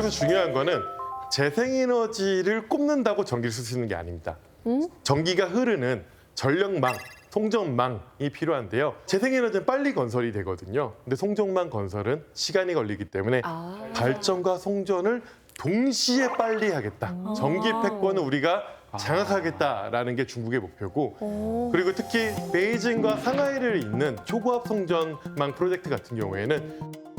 그래서 중요한 거는 재생에너지를 꼽는다고 전기를 쓸 수 있는 게 아닙니다. 전기가 흐르는 전력망, 송전망이 필요한데요. 재생에너지는 빨리 건설이 되거든요. 근데 송전망 건설은 시간이 걸리기 때문에 발전과 송전을 동시에 빨리 하겠다. 전기 패권을 우리가 장악하겠다라는 게 중국의 목표고, 그리고 특히 베이징과 상하이를 잇는 초고압 송전망 프로젝트 같은 경우에는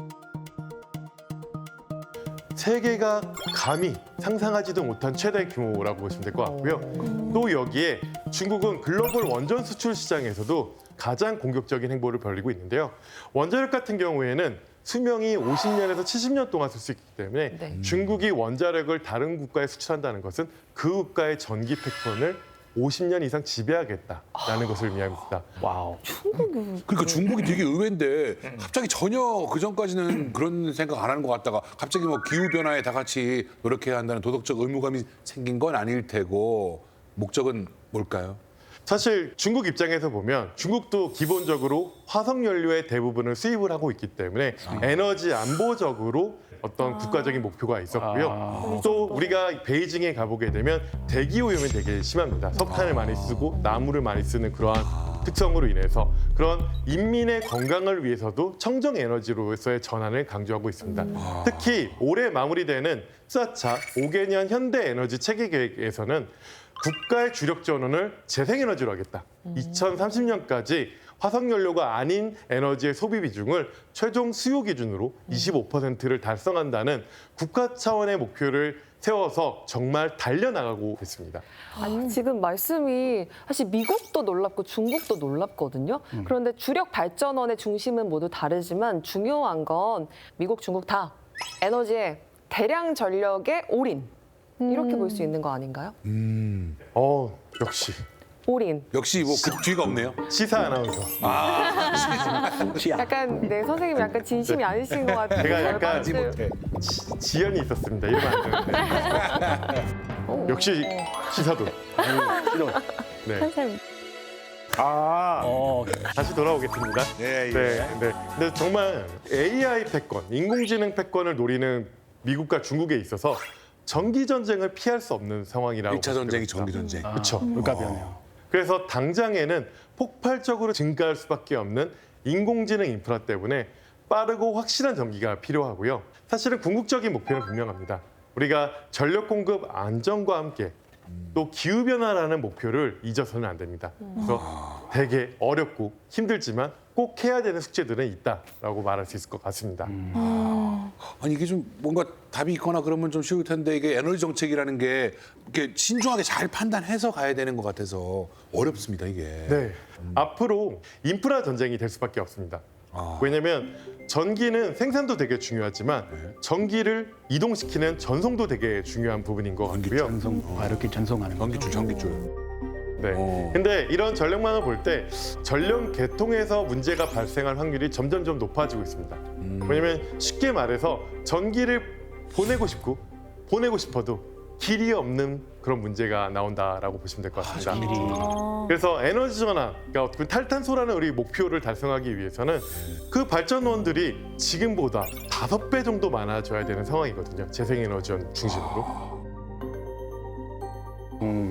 세계가 감히 상상하지도 못한 최대 규모라고 보시면 될 것 같고요. 또 여기에 중국은 글로벌 원전 수출 시장에서도 가장 공격적인 행보를 벌이고 있는데요. 원자력 같은 경우에는 수명이 50년에서 70년 동안 쓸 수 있기 때문에 중국이 원자력을 다른 국가에 수출한다는 것은 그 국가의 전기 패턴을 50년 이상 지배하겠다라는 것을 의미합니다. 와우. 그러니까 중국이 되게 의외인데 갑자기 전혀 그 전까지는 그런 생각 안 하는 것 같다가 갑자기 뭐 기후 변화에 다 같이 노력해야 한다는 도덕적 의무감이 생긴 건 아닐 테고 목적은 뭘까요? 사실 중국 입장에서 보면 중국도 기본적으로 화석 연료의 대부분을 수입을 하고 있기 때문에 에너지 안보적으로 어떤 국가적인 목표가 있었고요. 또 우리가 베이징에 가보게 되면 대기 오염이 되게 심합니다. 석탄을 많이 쓰고 나무를 많이 쓰는 그러한 특성으로 인해서 그런 인민의 건강을 위해서도 청정 에너지로서의 전환을 강조하고 있습니다. 특히 올해 마무리되는 4차 5개년 현대 에너지 체계 계획에서는 국가의 주력 전원을 재생에너지로 하겠다. 2030년까지 화석연료가 아닌 에너지의 소비 비중을 최종 수요 기준으로 25%를 달성한다는 국가 차원의 목표를 세워서 정말 달려나가고 있습니다. 아니, 지금 말씀이 사실 미국도 놀랍고 중국도 놀랍거든요. 그런데 주력 발전원의 중심은 모두 다르지만 중요한 건 미국, 중국 다 에너지에 대량 전력의 올인. 이렇게 볼 수 있는 거 아닌가요? 역시 올인. 역시 뭐 그 뒤가 없네요. 시사 아나운서. 약간 네 선생님 약간 진심이 아니신 것 같아요. 제가 약간 말씀. 지연이 있었습니다. 이러면 안 되는데. 역시 시사도. 네. 선생님. 다시 돌아오겠습니다. 예, 예. 네. 근데 정말 AI 패권, 인공지능 패권을 노리는 미국과 중국에 있어서 전기 전쟁을 피할 수 없는 상황이라고. 1차 전쟁이 전기 전쟁. 그렇죠. 물가변이요. 그래서 당장에는 폭발적으로 증가할 수밖에 없는 인공지능 인프라 때문에 빠르고 확실한 전기가 필요하고요. 사실은 궁극적인 목표는 분명합니다. 우리가 전력 공급 안정과 함께 또 기후변화라는 목표를 잊어서는 안 됩니다. 그래서 되게 어렵고 힘들지만 꼭 해야 되는 숙제들은 있다라고 말할 수 있을 것 같습니다. 아니 이게 좀 뭔가 답이 있거나 그러면 좀 쉬울 텐데 이게 에너지 정책이라는 게 이렇게 신중하게 잘 판단해서 가야 되는 것 같아서 어렵습니다 이게. 네. 앞으로 인프라 전쟁이 될 수밖에 없습니다. 왜냐하면 전기는 생산도 되게 중요하지만 전기를 이동시키는 전송도 되게 중요한 부분인 것 같고요. 전송, 이렇게 전송하는 거. 전기줄. 네. 근데 이런 전력망을 볼 때 전력 계통에서 문제가 발생할 확률이 점점점 높아지고 있습니다. 왜냐하면 쉽게 말해서 전기를 보내고 싶어도 길이 없는 그런 문제가 나온다라고 보시면 될 것 같습니다. 그래서 에너지 전환, 그러니까 그 탈탄소라는 우리 목표를 달성하기 위해서는 그 발전원들이 지금보다 5배 정도 많아져야 되는 상황이거든요. 재생에너지원 중심으로.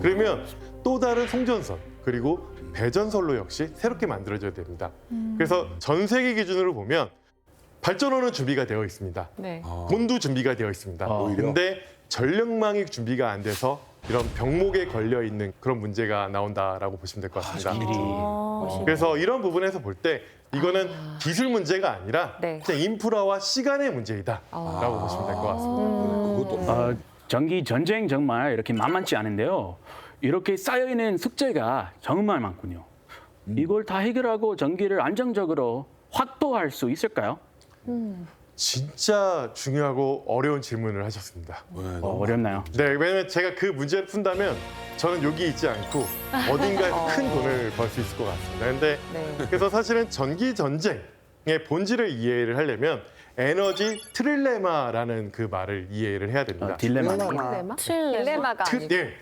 그러면 또 다른 송전선 그리고 배전선로 역시 새롭게 만들어져야 됩니다. 그래서 전 세계 기준으로 보면 발전원은 준비가 되어 있습니다. 네. 돈도 준비가 되어 있습니다. 근데 전력망이 준비가 안 돼서 이런 병목에 걸려 있는 그런 문제가 나온다라고 보시면 될 것 같습니다. 그래서 이런 부분에서 볼 때 이거는 기술 문제가 아니라 네. 그냥 인프라와 시간의 문제이다라고 보시면 될 것 같습니다. 그것도 전기 전쟁 정말 이렇게 만만치 않은데요. 이렇게 쌓여있는 숙제가 정말 많군요. 이걸 다 해결하고 전기를 안정적으로 확보할 수 있을까요? 진짜 중요하고 어려운 질문을 하셨습니다. 어렵나요? 네, 왜냐면 제가 그 문제를 푼다면 저는 여기 있지 않고 어딘가에서 큰 돈을 벌 수 있을 것 같습니다. 근데 네. 그래서 사실은 전기 전쟁의 본질을 이해를 하려면 에너지 트릴레마라는 그 말을 이해를 해야 됩니다. 딜레마. 딜레마가 아니고. 네,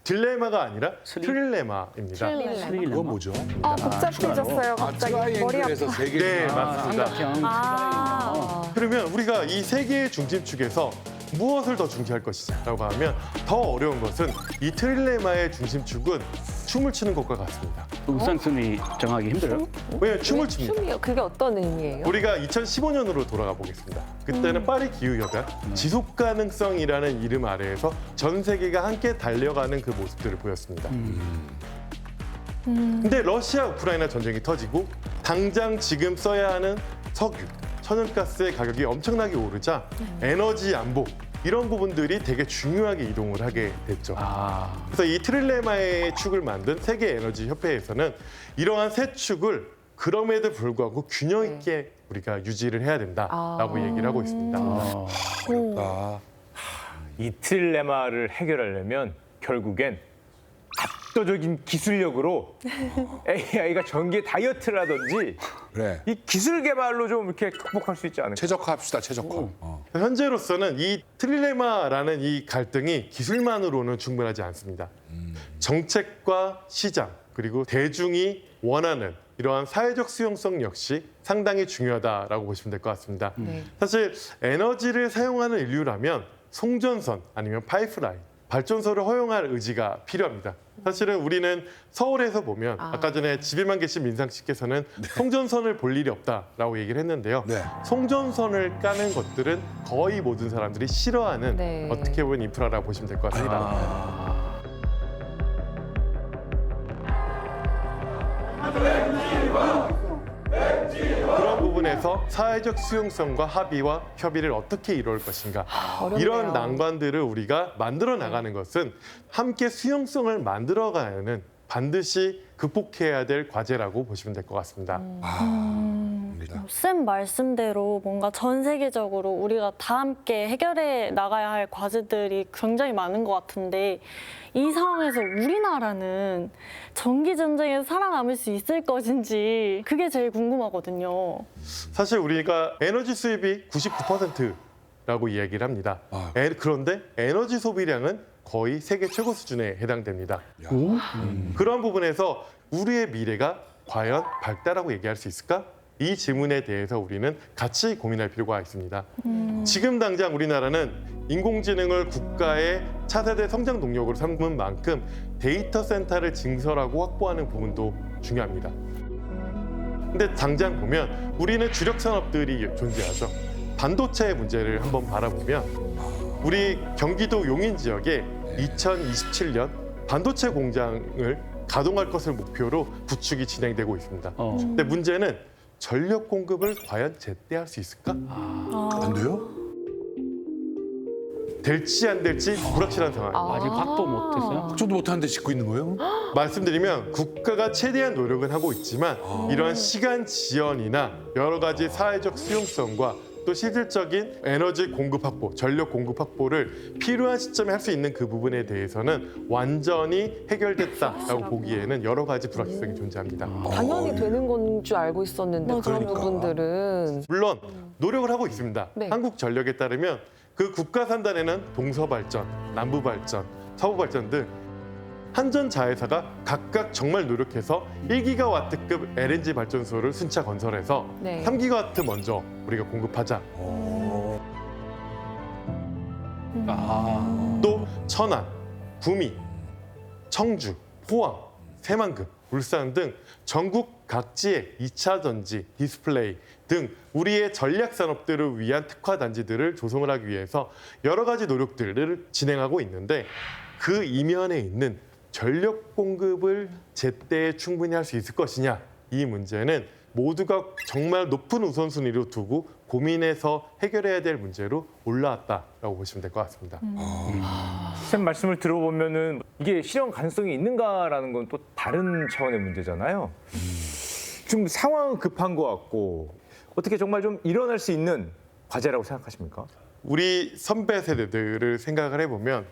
딜레마가 아니라 트릴레마입니다. 그건 뭐죠? 복잡해졌어요. 갑자기 머리 아파. 트라이앵글에서 세 개. 네, 맞습니다. 삼각형. 그러면 우리가 이 세계의 중심축에서 무엇을 더 중시할 것이냐라고 하면 더 어려운 것은 이 트릴레마의 중심축은 춤을 추는 것과 같습니다. 우선순위 정하기 힘들어요. 왜냐하면 춤을 춥니다. 춤이요? 그게 어떤 의미예요? 우리가 2015년으로 돌아가 보겠습니다. 그때는 파리 기후협약 지속 가능성이라는 이름 아래에서 전 세계가 함께 달려가는 그 모습들을 보였습니다. 근데 러시아 우크라이나 전쟁이 터지고 당장 지금 써야 하는 석유, 천연가스의 가격이 엄청나게 오르자 에너지 안보 이런 부분들이 되게 중요하게 이동을 하게 됐죠. 그래서 이 트릴레마의 축을 만든 세계 에너지 협회에서는 이러한 세 축을 그럼에도 불구하고 균형 있게 우리가 유지를 해야 된다라고 얘기를 하고 있습니다. 어렵다. 이 트릴레마를 해결하려면 결국엔 압도적인 기술력으로 AI가 전기 다이어트를 하든지 그래. 이 기술 개발로 좀 이렇게 극복할 수 있지 않을까? 최적화합시다. 최적화. 현재로서는 이 트릴레마라는 이 갈등이 기술만으로는 충분하지 않습니다. 정책과 시장 그리고 대중이 원하는 이러한 사회적 수용성 역시 상당히 중요하다라고 보시면 될 것 같습니다. 사실 에너지를 사용하는 인류라면 송전선 아니면 파이프라인, 발전소를 허용할 의지가 필요합니다. 사실은 우리는 서울에서 보면 아까 전에 집에만 계신 민상 씨께서는 송전선을 볼 일이 없다라고 얘기를 했는데요. 네. 송전선을 까는 것들은 거의 모든 사람들이 싫어하는 네. 어떻게 보면 인프라라고 보시면 될 것 같습니다. 그런 부분에서 사회적 수용성과 합의와 협의를 어떻게 이루어올 것인가 어렵네요. 이런 난관들을 우리가 만들어 나가는 것은 함께 수용성을 만들어가는 반드시 극복해야 될 과제라고 보시면 될 것 같습니다. 쌤 말씀대로 뭔가 전 세계적으로 우리가 다 함께 해결해 나가야 할 과제들이 굉장히 많은 것 같은데 이 상황에서 우리나라는 전기 전쟁에서 살아남을 수 있을 것인지 그게 제일 궁금하거든요. 사실 우리가 에너지 수입이 99%라고 이야기를 합니다. 그런데 에너지 소비량은 거의 세계 최고 수준에 해당됩니다. 그런 부분에서 우리의 미래가 과연 밝다라고 얘기할 수 있을까? 이 질문에 대해서 우리는 같이 고민할 필요가 있습니다. 지금 당장 우리나라는 인공지능을 국가의 차세대 성장 동력으로 삼은 만큼 데이터 센터를 증설하고 확보하는 부분도 중요합니다. 근데 당장 보면 우리는 주력 산업들이 존재하죠. 반도체의 문제를 한번 바라보면 우리 경기도 용인 지역에 2027년 반도체 공장을 가동할 것을 목표로 구축이 진행되고 있습니다. 근데 문제는 전력 공급을 과연 제때 할 수 있을까? 안 돼요? 될지 안 될지 불확실한 상황입니다. 아직 확보 못했어요. 걱정도 못하는데 짓고 있는 거예요? 말씀드리면 국가가 최대한 노력은 하고 있지만 이러한 시간 지연이나 여러 가지 사회적 수용성과 또 실질적인 에너지 공급 확보, 전력 공급 확보를 필요한 시점에 할 수 있는 그 부분에 대해서는 완전히 해결됐다라고 보기에는 여러 가지 불확실성이 존재합니다. 당연히 되는 건 줄 알고 있었는데 그런 그러니까. 부분들은 물론 노력을 하고 있습니다. 네. 한국전력에 따르면 그 국가 산단에는 동서발전, 남부발전, 서부발전 등 한전 자회사가 각각 정말 노력해서 1기가와트급 LNG 발전소를 순차 건설해서 네. 3기가와트 먼저 우리가 공급하자. 또 천안, 구미, 청주, 포항, 새만금, 울산 등 전국 각지의 2차 전지, 디스플레이 등 우리의 전략 산업들을 위한 특화 단지들을 조성을 하기 위해서 여러 가지 노력들을 진행하고 있는데 그 이면에 있는 전력 공급을 제때 충분히 할 수 있을 것이냐 이 문제는 모두가 정말 높은 우선순위로 두고 고민해서 해결해야 될 문제로 올라왔다라고 보시면 될 것 같습니다. 쌤 말씀을 들어보면은 이게 실현 가능성이 있는가라는 건 또 다른 차원의 문제잖아요. 지금 상황은 급한 것 같고 어떻게 정말 좀 일어날 수 있는 과제라고 생각하십니까? 우리 선배 세대들을 생각을 해보면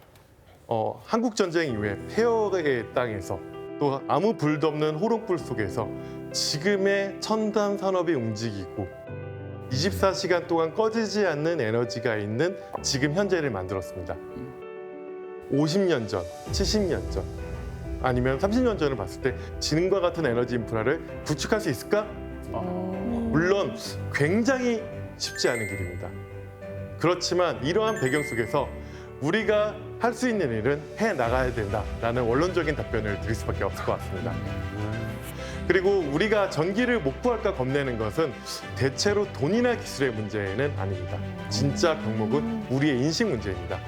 한국 전쟁 이후에 폐허의 땅에서 또 아무 불도 없는 호롱불 속에서 지금의 첨단 산업이 움직이고 24시간 동안 꺼지지 않는 에너지가 있는 지금 현재를 만들었습니다. 50년 전, 70년 전 아니면 30년 전을 봤을 때 지금과 같은 에너지 인프라를 구축할 수 있을까? 물론 굉장히 쉽지 않은 길입니다. 그렇지만 이러한 배경 속에서 우리가 할 수 있는 일은 해 나가야 된다라는 원론적인 답변을 드릴 수밖에 없을 것 같습니다. 그리고 우리가 전기를 못 구할까 겁내는 것은 대체로 돈이나 기술의 문제는 아닙니다. 진짜 병목은 우리의 인식 문제입니다.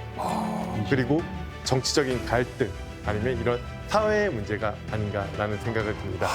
그리고 정치적인 갈등 아니면 이런 사회의 문제가 아닌가라는 생각을 듭니다.